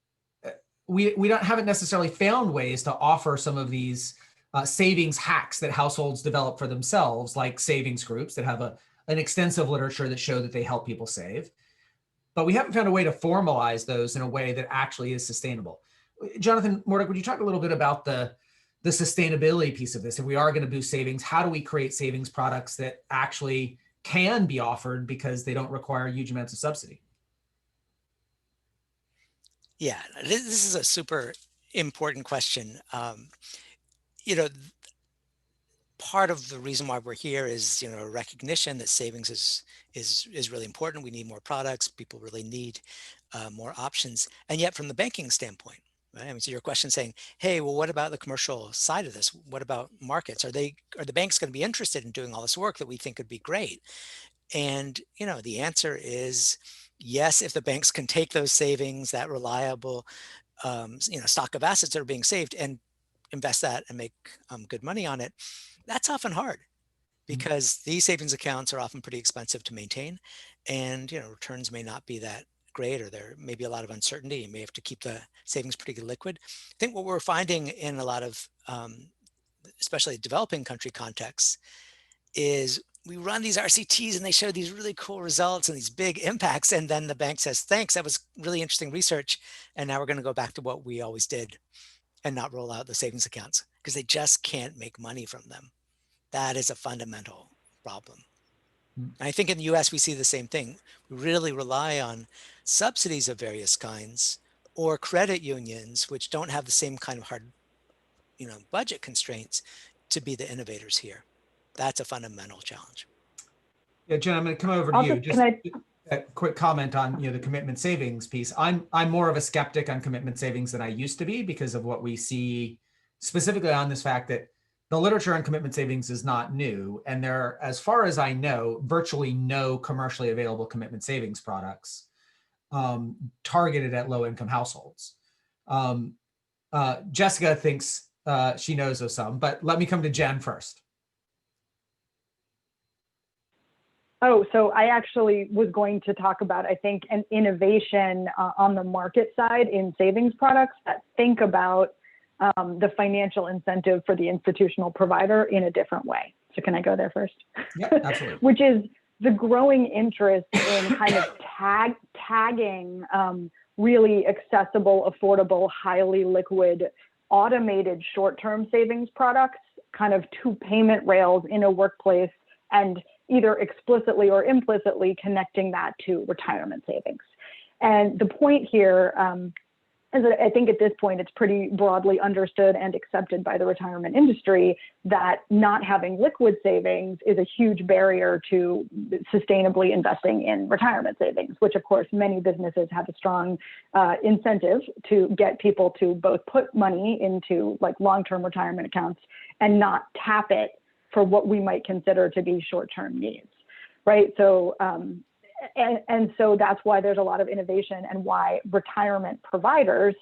haven't necessarily found ways to offer some of these savings hacks that households develop for themselves, like savings groups that have an extensive literature that show that they help people save. But we haven't found a way to formalize those in a way that actually is sustainable. Jonathan Mordick, would you talk a little bit about the sustainability piece of this? If we are going to boost savings, how do we create savings products that actually can be offered because they don't require huge amounts of subsidy? Yeah, this is a super important question. Part of the reason why we're here is, a recognition that savings is really important. We need more products. People really need more options. And yet from the banking standpoint, right? So your question saying, hey, well, what about the commercial side of this? What about markets? Are the banks going to be interested in doing all this work that we think would be great? And, the answer is yes, if the banks can take those savings, that reliable, stock of assets that are being saved and invest that and make good money on it. That's often hard because these savings accounts are often pretty expensive to maintain, and returns may not be that great, or there may be a lot of uncertainty. You may have to keep the savings pretty liquid. I think what we're finding in a lot of, especially developing country contexts, is we run these RCTs and they show these really cool results and these big impacts, and then the bank says, thanks, that was really interesting research, and now we're going to go back to what we always did and not roll out the savings accounts because they just can't make money from them. That is a fundamental problem. And I think in the US, we see the same thing. We really rely on subsidies of various kinds or credit unions, which don't have the same kind of hard, budget constraints to be the innovators here. That's a fundamental challenge. Yeah, Jen, I'm going to come over to Also, you. Just a quick comment on the commitment savings piece. I'm more of a skeptic on commitment savings than I used to be because of what we see specifically on this fact that the literature on commitment savings is not new, and there are, as far as I know, virtually no commercially available commitment savings products targeted at low-income households. Jessica thinks she knows of some, but let me come to Jen first. Oh, so I actually was going to talk about, I think, an innovation on the market side in savings products that think about the financial incentive for the institutional provider in a different way. So can I go there first? Yeah, absolutely. Which is the growing interest in kind of tagging really accessible, affordable, highly liquid, automated short-term savings products kind of to payment rails in a workplace, and either explicitly or implicitly connecting that to retirement savings. And the point here is that I think at this point it's pretty broadly understood and accepted by the retirement industry that not having liquid savings is a huge barrier to sustainably investing in retirement savings, which of course many businesses have a strong incentive to get people to both put money into like long-term retirement accounts and not tap it for what we might consider to be short-term needs, right? So, and so that's why there's a lot of innovation and why retirement providers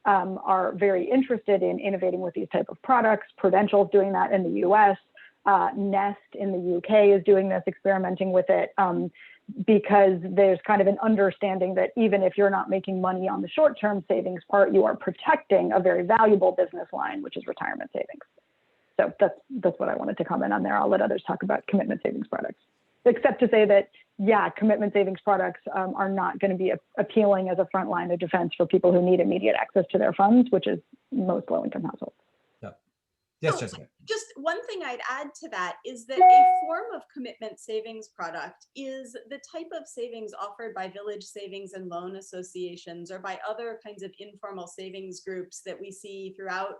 are very interested in innovating with these type of products. Prudential's doing that in the US. Nest in the UK is doing this, experimenting with it, because there's kind of an understanding that even if you're not making money on the short-term savings part, you are protecting a very valuable business line, which is retirement savings. So that's what I wanted to comment on there. I'll let others talk about commitment savings products, except to say that, yeah, commitment savings products are not going to be appealing as a front line of defense for people who need immediate access to their funds, which is most low-income households. Yeah. Yes, so Jessica. Just one thing I'd add to that is that a form of commitment savings product is the type of savings offered by village savings and loan associations or by other kinds of informal savings groups that we see throughout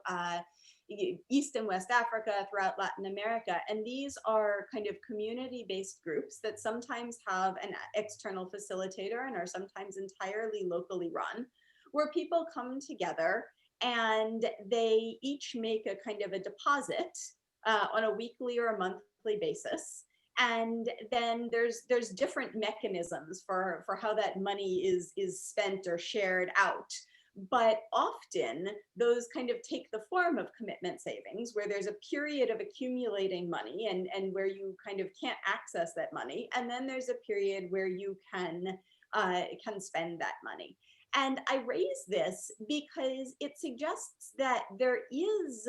East and West Africa, throughout Latin America. And these are kind of community-based groups that sometimes have an external facilitator and are sometimes entirely locally run, where people come together and they each make a kind of a deposit on a weekly or a monthly basis. And then there's different mechanisms for how that money is spent or shared out. But often those kind of take the form of commitment savings, where there's a period of accumulating money and where you kind of can't access that money. And then there's a period where you can spend that money. And I raise this because it suggests that there is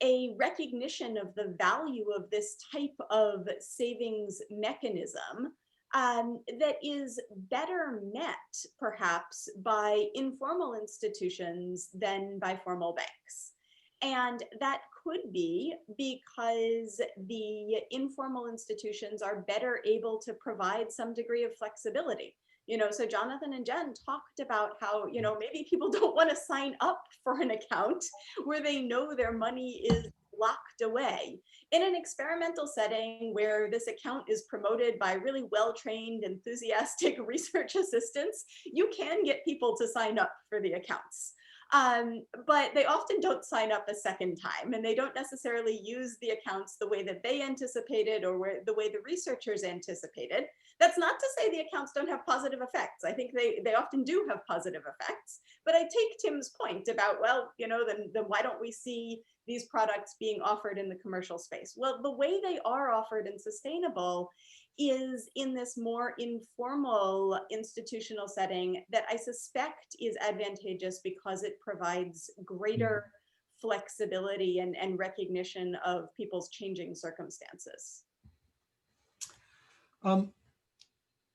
a recognition of the value of this type of savings mechanism that is better met perhaps by informal institutions than by formal banks. And that could be because the informal institutions are better able to provide some degree of flexibility. So Jonathan and Jen talked about how, maybe people don't want to sign up for an account where they know their money is locked away. In an experimental setting where this account is promoted by really well-trained, enthusiastic research assistants, you can get people to sign up for the accounts. But they often don't sign up a second time, and they don't necessarily use the accounts the way that they anticipated or the way the researchers anticipated. That's not to say the accounts don't have positive effects. I think they often do have positive effects. But I take Tim's point about, well, then why don't we see these products being offered in the commercial space? Well, the way they are offered and sustainable is in this more informal institutional setting that I suspect is advantageous because it provides greater flexibility and recognition of people's changing circumstances.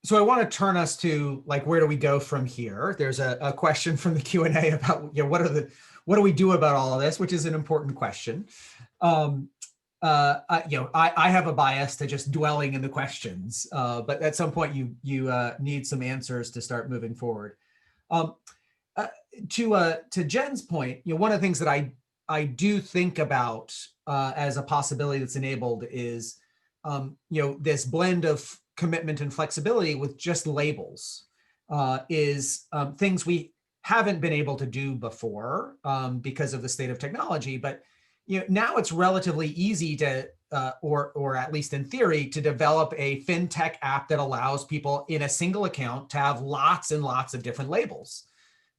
So I want to turn us to where do we go from here? There's a question from the Q&A about what do we do about all of this, which is an important question. I have a bias to just dwelling in the questions, but at some point you need some answers to start moving forward. To Jen's point, one of the things that I do think about as a possibility that's enabled is this blend of commitment and flexibility with just labels is things we haven't been able to do before because of the state of technology. But now it's relatively easy to, or at least in theory, to develop a fintech app that allows people in a single account to have lots and lots of different labels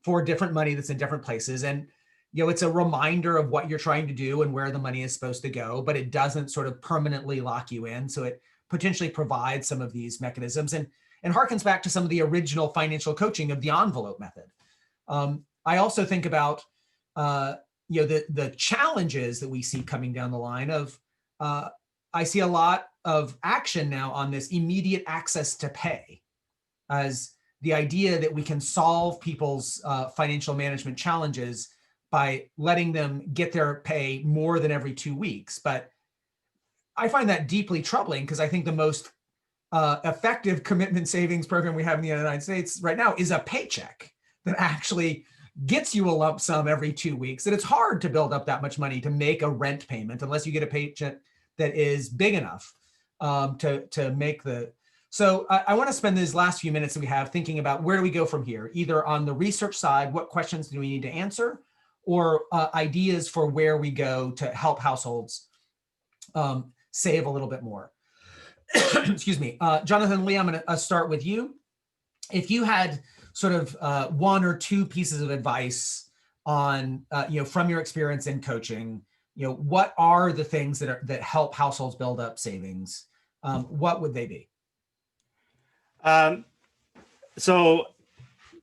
for different money that's in different places. And it's a reminder of what you're trying to do and where the money is supposed to go, but it doesn't sort of permanently lock you in. So it potentially provides some of these mechanisms and harkens back to some of the original financial coaching of the envelope method. I also think about the challenges that we see coming down the line of, I see a lot of action now on this immediate access to pay as the idea that we can solve people's financial management challenges by letting them get their pay more than every 2 weeks. But I find that deeply troubling because I think the most effective commitment savings program we have in the United States right now is a paycheck that actually gets you a lump sum every 2 weeks. And it's hard to build up that much money to make a rent payment unless you get a paycheck that is big enough to make the. So I want to spend these last few minutes that we have thinking about where do we go from here, either on the research side, what questions do we need to answer, or ideas for where we go to help households save a little bit more. Excuse me. Jonathan Lee, I'm going to start with you. If you had sort of one or two pieces of advice on, from your experience in coaching, what are the things that help households build up savings? What would they be? So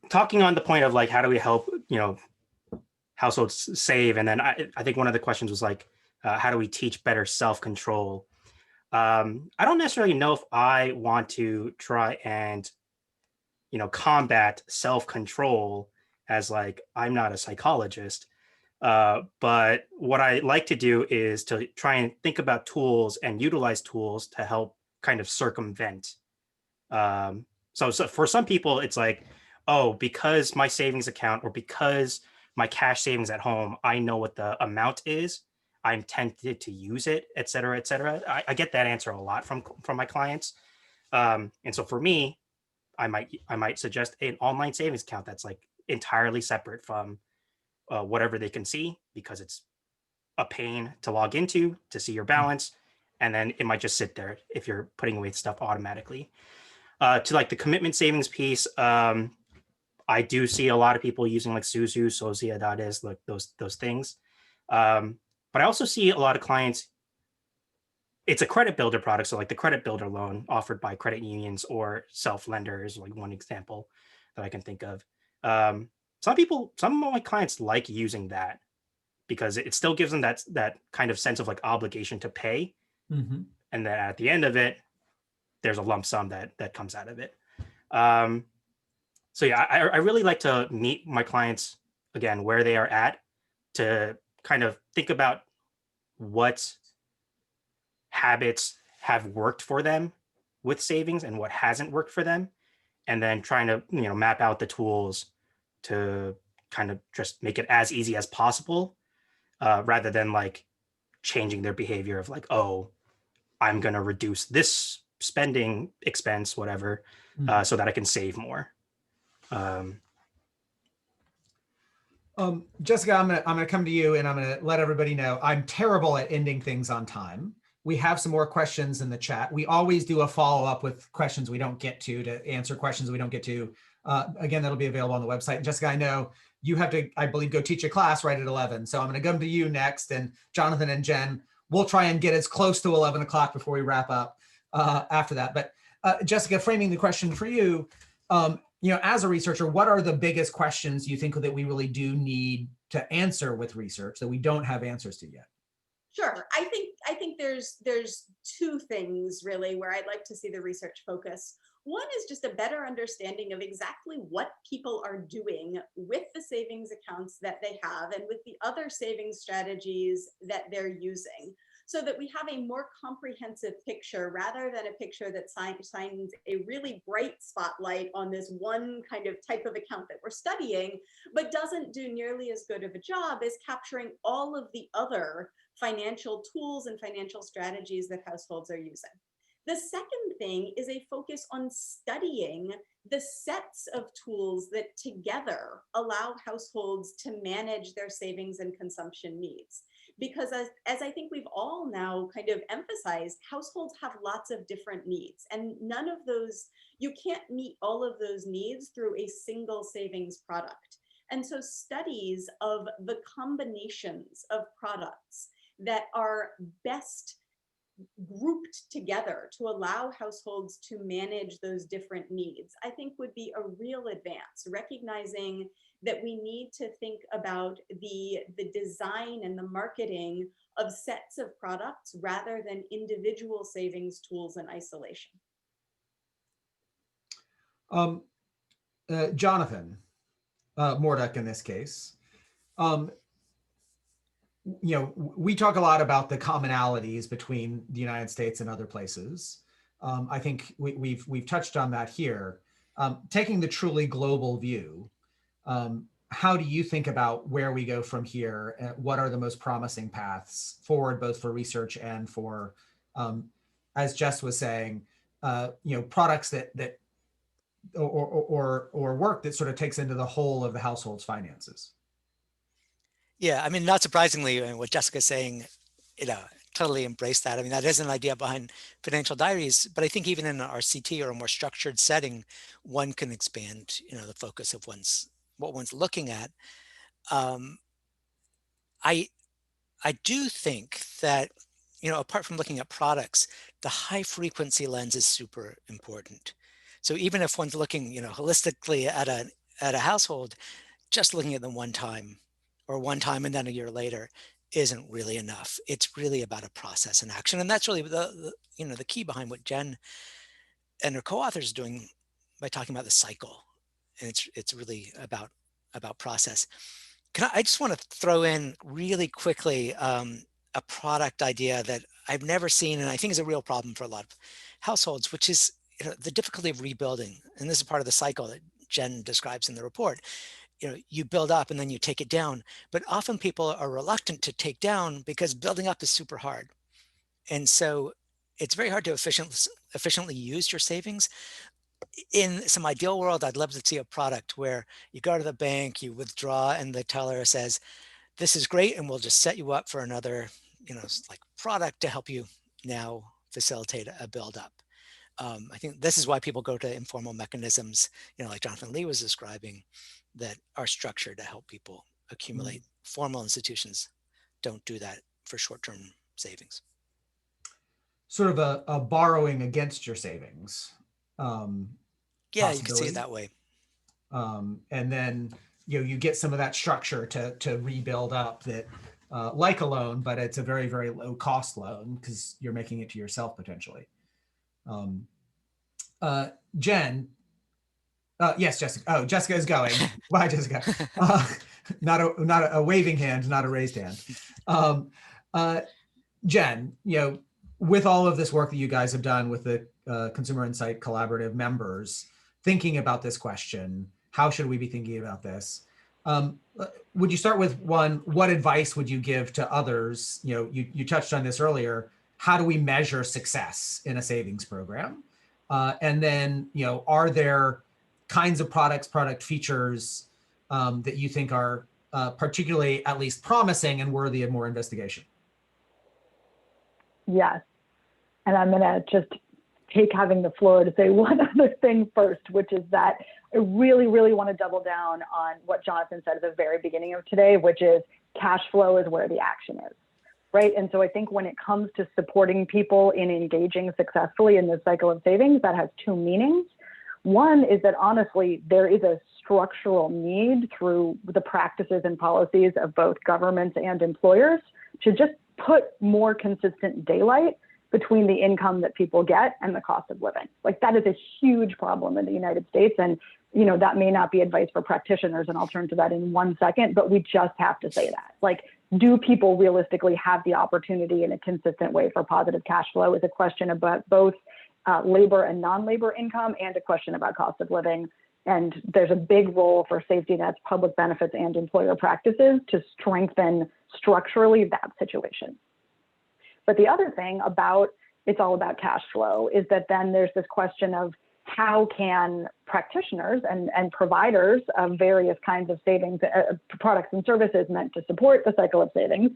talking on the point of like, how do we help, households save? And then I think one of the questions was like, how do we teach better self-control? I don't necessarily know if I want to try and, combat self-control as like, I'm not a psychologist. But what I like to do is to try and think about tools and utilize tools to help kind of circumvent. So for some people, it's like, oh, because my savings account or because my cash savings at home, I know what the amount is, I'm tempted to use it, et cetera, et cetera. I get that answer a lot from my clients. And so for me, I might suggest an online savings account that's like entirely separate from whatever they can see, because it's a pain to log into to see your balance. And then it might just sit there if you're putting away stuff automatically. To like the commitment savings piece, I do see a lot of people using like Suzu, Sociedades, like those things. But I also see a lot of clients, it's a credit builder product. So like the credit builder loan offered by credit unions or self-lenders, like one example that I can think of. Some of my clients like using that because it still gives them that kind of sense of like obligation to pay. Mm-hmm. And then at the end of it, there's a lump sum that comes out of it. So yeah, I really like to meet my clients again where they are at, to kind of think about what habits have worked for them with savings and what hasn't worked for them, and then trying to map out the tools to kind of just make it as easy as possible, rather than like changing their behavior of like, oh, I'm going to reduce this spending expense, whatever, so that I can save more. Jessica, I'm gonna come to you and I'm gonna let everybody know I'm terrible at ending things on time. We have some more questions in the chat. We always do a follow-up with questions we don't get to answer questions we don't get to. Again, that'll be available on the website. And Jessica, I know you have to, I believe, go teach a class right at 11. So I'm gonna come to you next, and Jonathan and Jen, we'll try and get as close to 11 o'clock before we wrap up after that. But Jessica, framing the question for you, as a researcher, what are the biggest questions you think that we really do need to answer with research that we don't have answers to yet? Sure. I think there's two things really where I'd like to see the research focus. One is just a better understanding of exactly what people are doing with the savings accounts that they have and with the other savings strategies that they're using, so that we have a more comprehensive picture rather than a picture that shines a really bright spotlight on this one kind of type of account that we're studying, but doesn't do nearly as good of a job as capturing all of the other financial tools and financial strategies that households are using. The second thing is a focus on studying the sets of tools that together allow households to manage their savings and consumption needs. Because as I think we've all now kind of emphasized, households have lots of different needs, and none of those, you can't meet all of those needs through a single savings product. And so studies of the combinations of products that are best grouped together to allow households to manage those different needs, I think would be a real advance, recognizing that we need to think about the design and the marketing of sets of products rather than individual savings tools in isolation. Jonathan Morduck in this case, we talk a lot about the commonalities between the United States and other places. I think we've touched on that here. Taking the truly global view, how do you think about where we go from here? What are the most promising paths forward, both for research and for, as Jess was saying, products that or work that sort of takes into the whole of the household's finances? Yeah, I mean, not surprisingly, what Jessica's saying, totally embrace that. I mean, that is an idea behind financial diaries, but I think even in an RCT or a more structured setting, one can expand, the focus of what one's looking at. I do think that, apart from looking at products, the high frequency lens is super important. So even if one's looking, holistically at a household, just looking at them one time and then a year later isn't really enough. It's really about a process and action. And that's really the key behind what Jen and her co-authors are doing by talking about the cycle. And it's really about process. I just want to throw in really quickly a product idea that I've never seen, and I think is a real problem for a lot of households, which is the difficulty of rebuilding. And this is part of the cycle that Jen describes in the report. You build up and then you take it down, but often people are reluctant to take down because building up is super hard. And so it's very hard to efficiently use your savings. In some ideal world, I'd love to see a product where you go to the bank, you withdraw, and the teller says, this is great, and we'll just set you up for another, like product to help you now facilitate a build up. I think this is why people go to informal mechanisms, like Jonathan Lee was describing, that are structured to help people accumulate. Formal institutions don't do that for short-term savings. Sort of a borrowing against your savings. Yeah, you can see it that way. And then you get some of that structure to rebuild up that, like a loan, but it's a very, very low cost loan because you're making it to yourself potentially. Jen. Yes, Jessica. Oh, Jessica is going. Bye, Jessica. Not a waving hand, not a raised hand. Jen, with all of this work that you guys have done with the Consumer Insight Collaborative members, thinking about this question, how should we be thinking about this? Would you start with one, what advice would you give to others? You touched on this earlier. How do we measure success in a savings program? And then, are there kinds of product features that you think are particularly at least promising and worthy of more investigation? Yes. And I'm going to just take having the floor to say one other thing first, which is that I really, really want to double down on what Jonathan said at the very beginning of today, which is cash flow is where the action is, right? And so I think when it comes to supporting people in engaging successfully in this cycle of savings, that has two meanings. One is that honestly, there is a structural need through the practices and policies of both governments and employers to just put more consistent daylight between the income that people get and the cost of living. Like that is a huge problem in the United States. And, that may not be advice for practitioners, and I'll turn to that in 1 second, but we just have to say that. Like, do people realistically have the opportunity in a consistent way for positive cash flow is a question about both labor and non-labor income and a question about cost of living. And there's a big role for safety nets, public benefits, and employer practices to strengthen structurally that situation. But the other thing about it's all about cash flow, is that then there's this question of how can practitioners and providers of various kinds of savings products and services meant to support the cycle of savings,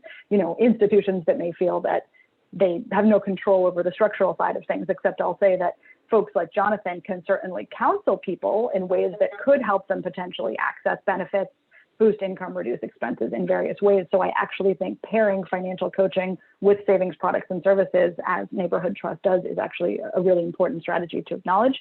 institutions that may feel that they have no control over the structural side of things, except I'll say that folks like Jonathan can certainly counsel people in ways that could help them potentially access benefits, boost income, reduce expenses in various ways. So I actually think pairing financial coaching with savings products and services, as Neighborhood Trust does, is actually a really important strategy to acknowledge.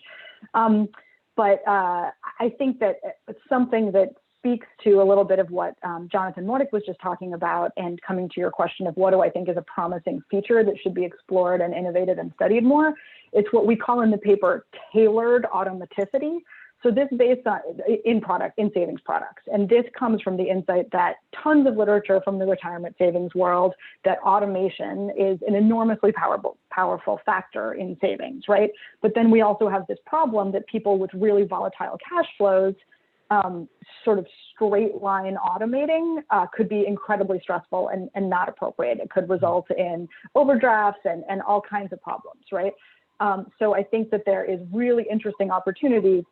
But I think that it's something that speaks to a little bit of what Jonathan Mordick was just talking about, and coming to your question of what do I think is a promising feature that should be explored and innovated and studied more. It's what we call in the paper tailored automaticity. So this based on in savings products. And this comes from the insight that tons of literature from the retirement savings world, that automation is an enormously powerful factor in savings, right? But then we also have this problem that people with really volatile cash flows, sort of straight line automating could be incredibly stressful and not appropriate. It could result in overdrafts and all kinds of problems, right? So I think that there is really interesting opportunity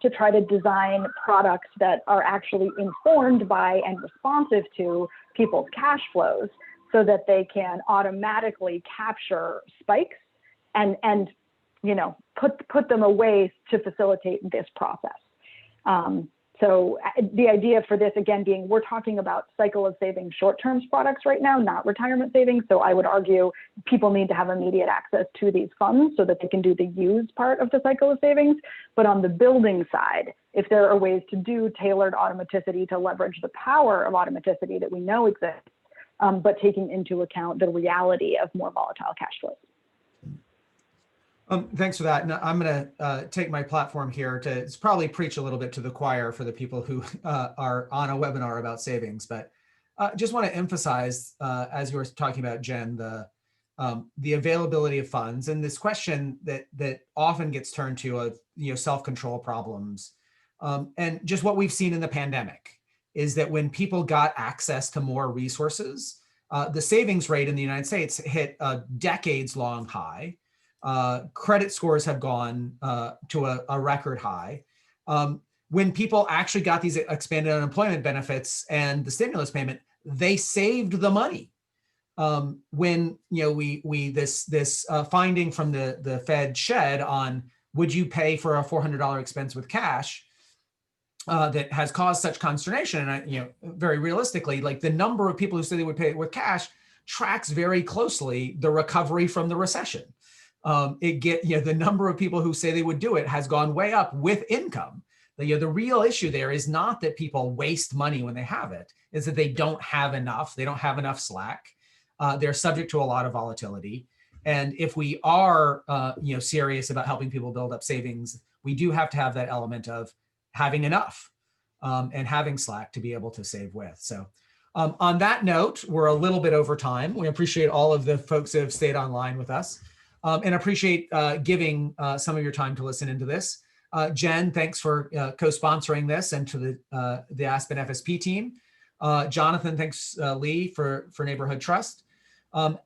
to try to design products that are actually informed by and responsive to people's cash flows, so that they can automatically capture spikes and put them away to facilitate this process. So the idea for this, again, being we're talking about cycle of savings short-term products right now, not retirement savings. So I would argue people need to have immediate access to these funds so that they can do the use part of the cycle of savings. But on the building side, if there are ways to do tailored automaticity to leverage the power of automaticity that we know exists, but taking into account the reality of more volatile cash flows. Thanks for that. And I'm going to take my platform here to probably preach a little bit to the choir for the people who are on a webinar about savings. But just want to emphasize, as you were talking about, Jen, the availability of funds and this question that often gets turned to of self-control problems, and just what we've seen in the pandemic is that when people got access to more resources, the savings rate in the United States hit a decades-long high. Credit scores have gone to a record high. When people actually got these expanded unemployment benefits and the stimulus payment, they saved the money. When this finding from the Fed shed on would you pay for a $400 expense with cash, that has caused such consternation, and very realistically, like the number of people who say they would pay with cash tracks very closely the recovery from the recession. The number of people who say they would do it has gone way up with income. The real issue there is not that people waste money when they have it, is that they don't have enough. They don't have enough slack. They're subject to a lot of volatility. And if we are, serious about helping people build up savings, we do have to have that element of having enough and having slack to be able to save with. So on that note, we're a little bit over time. We appreciate all of the folks who have stayed online with us. And appreciate giving some of your time to listen into this. Jen, thanks for co-sponsoring this, and to the Aspen FSP team. Jonathan, thanks, Lee, for Neighborhood Trust.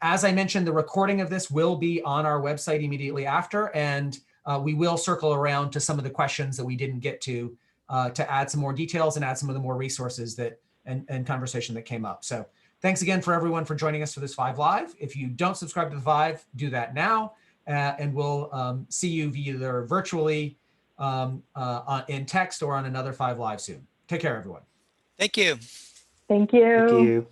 As I mentioned, the recording of this will be on our website immediately after, and we will circle around to some of the questions that we didn't get to add some more details and add some of the more resources and conversation that came up. So thanks again for everyone for joining us for this faiVLive. If you don't subscribe to the Faiv, do that now, and we'll see you either virtually in text or on another faiVLive soon. Take care, everyone. Thank you. Thank you. Thank you.